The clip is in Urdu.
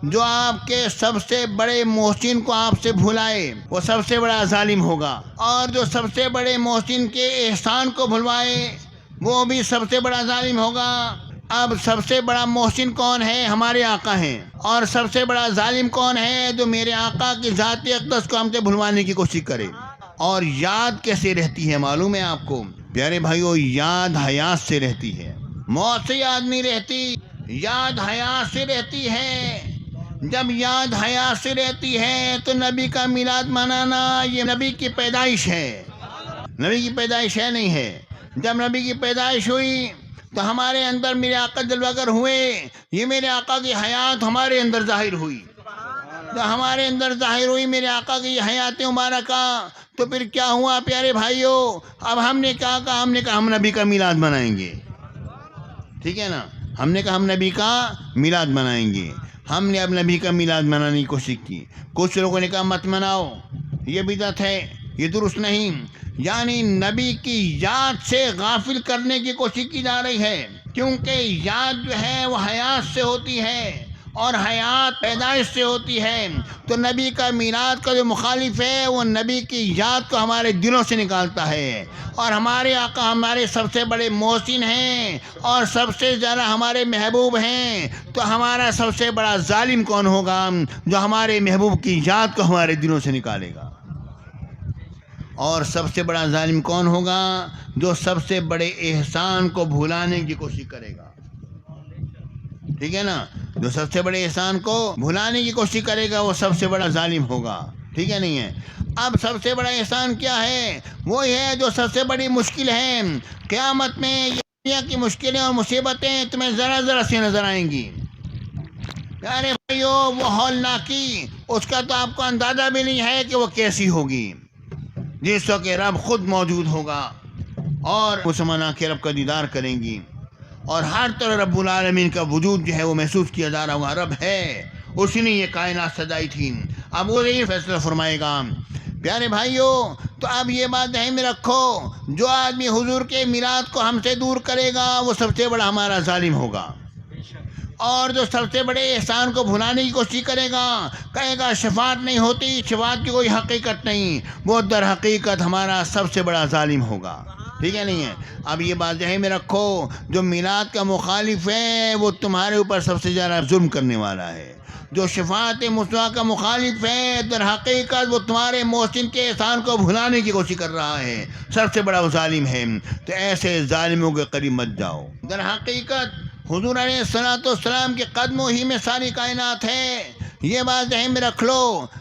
جو آپ کے سب سے بڑے محسن کو آپ سے بھلائے وہ سب سے بڑا ظالم ہوگا، اور جو سب سے بڑے محسن کے احسان کو بھلوائے وہ بھی سب سے بڑا ظالم ہوگا۔ اب سب سے بڑا محسن کون ہے؟ ہمارے آقا ہیں۔ اور سب سے بڑا ظالم کون ہے؟ جو میرے آقا کی ذات اقدس کو ہم سے بھلوانے کی کوشش کرے۔ اور یاد کیسے رہتی ہے معلوم ہے آپ کو پیارے بھائیو؟ یاد حیات سے رہتی ہے، موت سے یاد نہیں رہتی، یاد حیات سے رہتی ہے۔ جب یاد حیات سے رہتی ہے تو نبی کا میلاد منانا یہ نبی کی پیدائش ہے، نبی کی پیدائش ہے نہیں ہے۔ جب نبی کی پیدائش ہوئی تو ہمارے اندر میرے آقا جلوہ گر ہوئے، یہ میرے آقا کی حیات ہمارے اندر ظاہر ہوئی۔ جب ہمارے اندر ظاہر ہوئی میرے آقا کی حیات مبارکہ، تو پھر کیا ہوا پیارے بھائیو؟ اب ہم نے کیا کہا؟ ہم نے کہا ہم نبی کا میلاد منائیں گے، ٹھیک ہے نا؟ ہم نے کہا ہم نبی کا میلاد منائیں گے۔ ہم نے اب نبی کا میلاد منانے کی کوشش کی۔ کچھ لوگوں نے کہا مت مناؤ، یہ بدعت ہے، یہ درست نہیں، یعنی نبی کی یاد سے غافل کرنے کی کوشش کی جا رہی ہے، کیونکہ یاد جو ہے وہ حیات سے ہوتی ہے اور حیات پیدائش سے ہوتی ہے۔ تو نبی کا میلاد کا جو مخالف ہے وہ نبی کی یاد کو ہمارے دلوں سے نکالتا ہے، اور ہمارے آقا ہمارے سب سے بڑے محسن ہیں اور سب سے زیادہ ہمارے محبوب ہیں، تو ہمارا سب سے بڑا ظالم کون ہوگا جو ہمارے محبوب کی یاد کو ہمارے دلوں سے نکالے گا؟ اور سب سے بڑا ظالم کون ہوگا؟ جو سب سے بڑے احسان کو بھلانے کی کوشش کرے گا، ٹھیک ہے نا؟ جو سب سے بڑے احسان کو بھلانے کی کوشش کرے گا وہ سب سے بڑا ظالم ہوگا، ٹھیک ہے نہیں ہے؟ اب سب سے بڑا احسان کیا ہے؟ وہ ہے جو سب سے بڑی مشکل ہے، قیامت میں یہ دنیا کی مشکلیں اور مصیبتیں تمہیں ذرا ذرا سے نظر آئیں گی۔ پیارے بھائیو وہ ہولناکی اس کا تو آپ کو اندازہ بھی نہیں ہے کہ وہ کیسی ہوگی، جس وقت رب خود موجود ہوگا اور مسلمان کے رب کا دیدار کریں گی، اور ہر طرح رب العالمین کا وجود جو ہے وہ محسوس کیا جا رہا ہوگا۔ رب ہے، اسی نے یہ کائنات سجائی تھی، اب وہ یہی فیصلہ فرمائے گا۔ پیارے بھائیو تو اب یہ بات ذہن میں رکھو، جو آدمی حضور کے میلاد کو ہم سے دور کرے گا وہ سب سے بڑا ہمارا ظالم ہوگا، اور جو سب سے بڑے احسان کو بھلانے کی کوشش کرے گا، کہے گا شفاعت نہیں ہوتی، شفاعت کی کوئی حقیقت نہیں، وہ در حقیقت ہمارا سب سے بڑا ظالم ہوگا، ٹھیک ہے نہیں ہے؟ اب یہ بات ذہن میں رکھو، جو میلاد کا مخالف ہے وہ تمہارے اوپر سب سے زیادہ ظلم کرنے والا ہے، جو شفاعت مصطفیٰ کا مخالف ہے در حقیقت وہ تمہارے محسن کے احسان کو بھلانے کی کوشش کر رہا ہے، سب سے بڑا وہ ظالم ہے۔ تو ایسے ظالموں کے قریب مت جاؤ۔ در حقیقت حضور علیہ الصلوۃ والسلام کے قدموں ہی میں ساری کائنات ہے، یہ بات ذہن میں رکھ لو۔